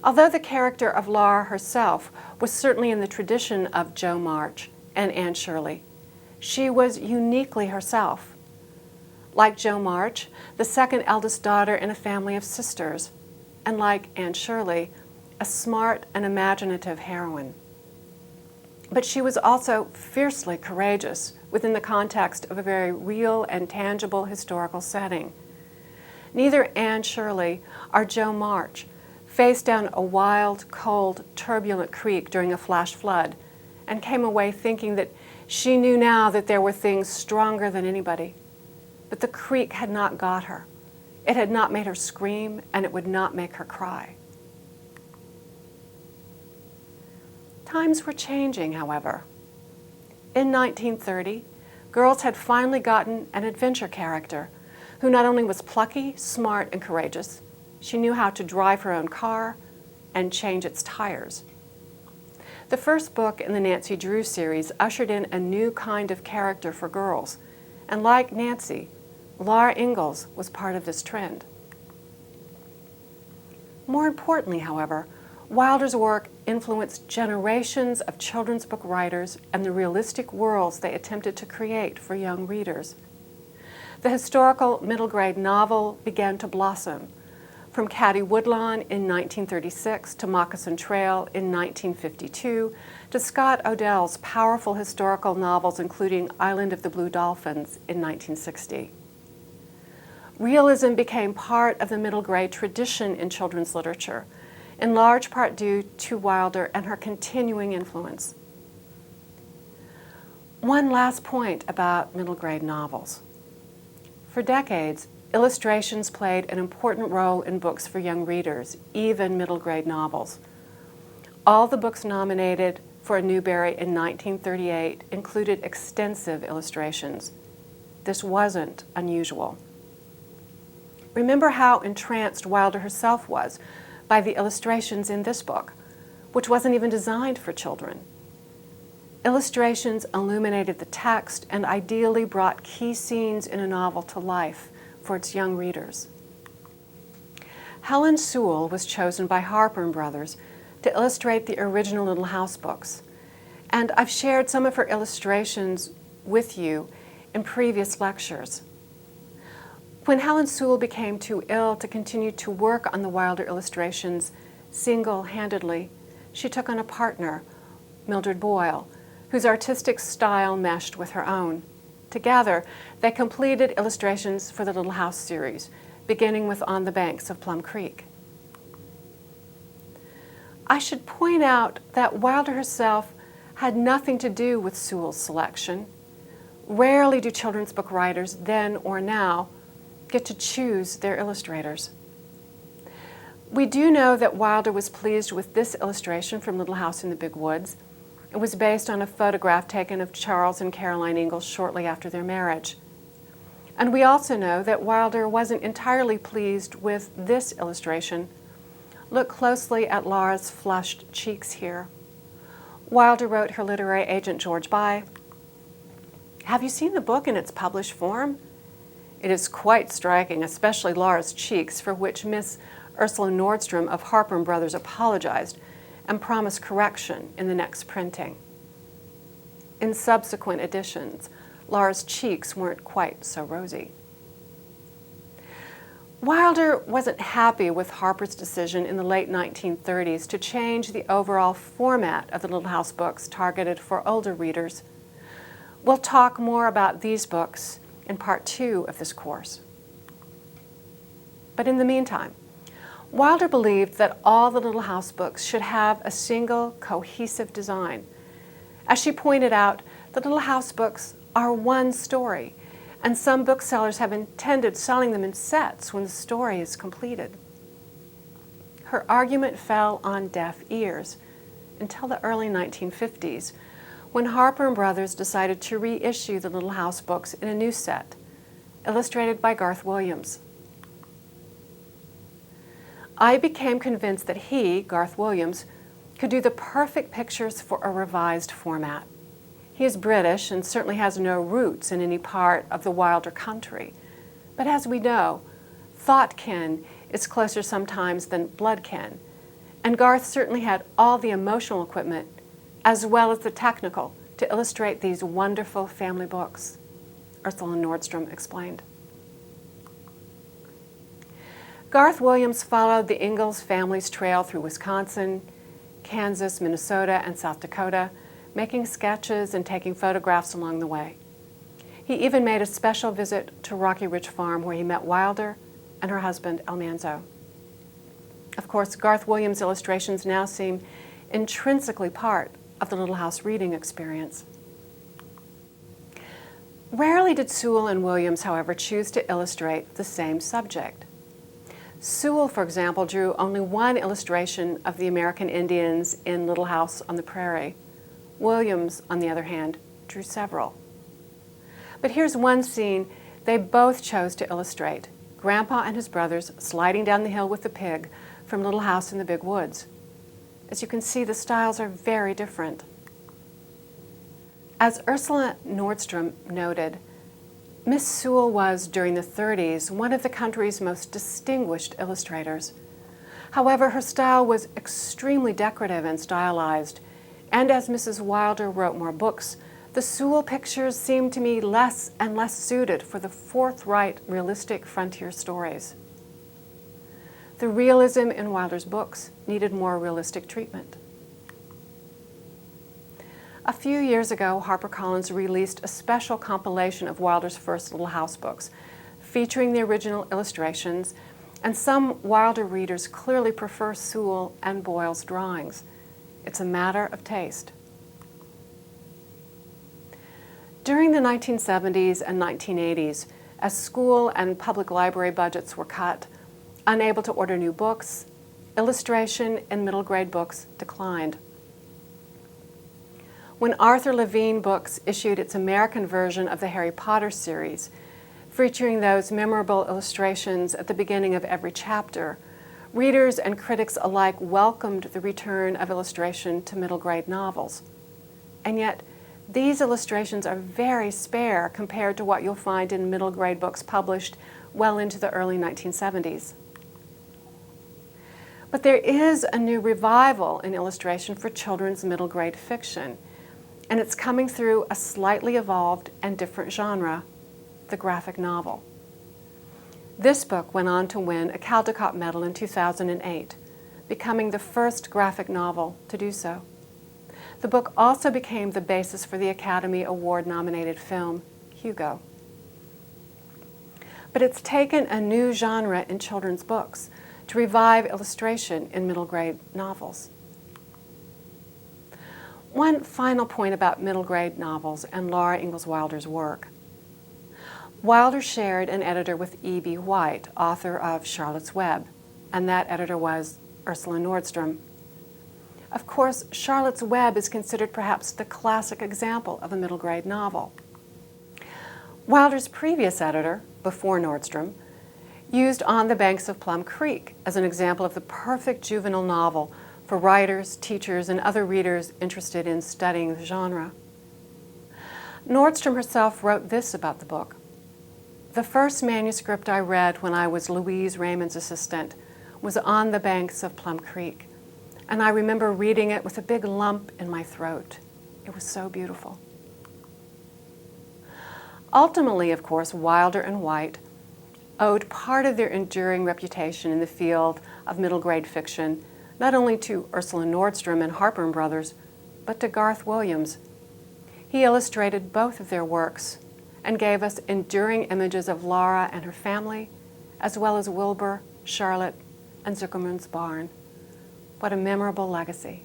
Although the character of Laura herself was certainly in the tradition of Jo March and Anne Shirley, she was uniquely herself. Like Jo March, the second eldest daughter in a family of sisters, and like Anne Shirley, a smart and imaginative heroine. But she was also fiercely courageous within the context of a very real and tangible historical setting. Neither Anne Shirley or Jo March faced down a wild, cold, turbulent creek during a flash flood and came away thinking that she knew now that there were things stronger than anybody. But the creek had not got her. It had not made her scream, and it would not make her cry. Times were changing, however. In 1930, girls had finally gotten an adventure character who not only was plucky, smart, and courageous, she knew how to drive her own car and change its tires. The first book in the Nancy Drew series ushered in a new kind of character for girls, and like Nancy, Laura Ingalls was part of this trend. More importantly, however, Wilder's work influenced generations of children's book writers and the realistic worlds they attempted to create for young readers. The historical middle grade novel began to blossom, from Caddy Woodlawn in 1936 to Moccasin Trail in 1952 to Scott Odell's powerful historical novels including Island of the Blue Dolphins in 1960. Realism became part of the middle grade tradition in children's literature, in large part due to Wilder and her continuing influence. One last point about middle grade novels. For decades, illustrations played an important role in books for young readers, even middle grade novels. All the books nominated for a Newbery in 1938 included extensive illustrations. This wasn't unusual. Remember how entranced Wilder herself was by the illustrations in this book, which wasn't even designed for children. Illustrations illuminated the text and ideally brought key scenes in a novel to life for its young readers. Helen Sewell was chosen by Harper & Brothers to illustrate the original Little House books, and I've shared some of her illustrations with you in previous lectures. When Helen Sewell became too ill to continue to work on the Wilder illustrations single-handedly, she took on a partner, Mildred Boyle, whose artistic style meshed with her own. Together, they completed illustrations for the Little House series, beginning with On the Banks of Plum Creek. I should point out that Wilder herself had nothing to do with Sewell's selection. Rarely do children's book writers, then or now, get to choose their illustrators. We do know that Wilder was pleased with this illustration from Little House in the Big Woods. It was based on a photograph taken of Charles and Caroline Ingalls shortly after their marriage. And we also know that Wilder wasn't entirely pleased with this illustration. Look closely at Laura's flushed cheeks here. Wilder wrote her literary agent George By, "Have you seen the book in its published form? It is quite striking, especially Laura's cheeks, for which Miss Ursula Nordstrom of Harper & Brothers apologized and promised correction in the next printing." In subsequent editions, Laura's cheeks weren't quite so rosy. Wilder wasn't happy with Harper's decision in the late 1930s to change the overall format of the Little House books targeted for older readers. We'll talk more about these books in part 2 of this course. But in the meantime, Wilder believed that all the Little House books should have a single, cohesive design. As she pointed out, the Little House books are one story, and some booksellers have intended selling them in sets when the story is completed. Her argument fell on deaf ears until the early 1950s, when Harper & Brothers decided to reissue the Little House books in a new set, illustrated by Garth Williams. I became convinced that he, Garth Williams, could do the perfect pictures for a revised format. He is British and certainly has no roots in any part of the Wilder country. But as we know, thought kin is closer sometimes than blood kin, And Garth certainly had all the emotional equipment as well as the technical to illustrate these wonderful family books, Ursula Nordstrom explained. Garth Williams followed the Ingalls family's trail through Wisconsin, Kansas, Minnesota, and South Dakota, making sketches and taking photographs along the way. He even made a special visit to Rocky Ridge Farm where he met Wilder and her husband, El Manzo. Of course, Garth Williams' illustrations now seem intrinsically part of the Little House reading experience. Rarely did Sewell and Williams, however, choose to illustrate the same subject. Sewell, for example, drew only one illustration of the American Indians in Little House on the Prairie. Williams, on the other hand, drew several. But here's one scene they both chose to illustrate: Grandpa and his brothers sliding down the hill with the pig from Little House in the Big Woods. As you can see, the styles are very different. As Ursula Nordstrom noted, Miss Sewell was, during the 30s, one of the country's most distinguished illustrators. However, her style was extremely decorative and stylized, and as Mrs. Wilder wrote more books, the Sewell pictures seemed to me less and less suited for the forthright, realistic frontier stories. The realism in Wilder's books needed more realistic treatment. A few years ago, HarperCollins released a special compilation of Wilder's first Little House books, featuring the original illustrations, and some Wilder readers clearly prefer Sewell and Boyle's drawings. It's a matter of taste. During the 1970s and 1980s, as school and public library budgets were cut, unable to order new books, illustration in middle grade books declined. When Arthur Levine Books issued its American version of the Harry Potter series, featuring those memorable illustrations at the beginning of every chapter, readers and critics alike welcomed the return of illustration to middle grade novels. And yet, these illustrations are very spare compared to what you'll find in middle grade books published well into the early 1970s. But there is a new revival in illustration for children's middle grade fiction, and it's coming through a slightly evolved and different genre, the graphic novel. This book went on to win a Caldecott Medal in 2008, becoming the first graphic novel to do so. The book also became the basis for the Academy Award-nominated film, Hugo. But it's taken a new genre in children's books to revive illustration in middle grade novels. One final point about middle grade novels and Laura Ingalls Wilder's work. Wilder shared an editor with E.B. White, author of Charlotte's Web, and that editor was Ursula Nordstrom. Of course, Charlotte's Web is considered perhaps the classic example of a middle grade novel. Wilder's previous editor, before Nordstrom, used On the Banks of Plum Creek as an example of the perfect juvenile novel for writers, teachers, and other readers interested in studying the genre. Nordstrom herself wrote this about the book: "The first manuscript I read when I was Louise Raymond's assistant was On the Banks of Plum Creek, and I remember reading it with a big lump in my throat. It was so beautiful." Ultimately, of course, Wilder and White owed part of their enduring reputation in the field of middle grade fiction not only to Ursula Nordstrom and Harper & Brothers, but to Garth Williams. He illustrated both of their works and gave us enduring images of Laura and her family, as well as Wilbur, Charlotte, and Zuckerman's barn. What a memorable legacy.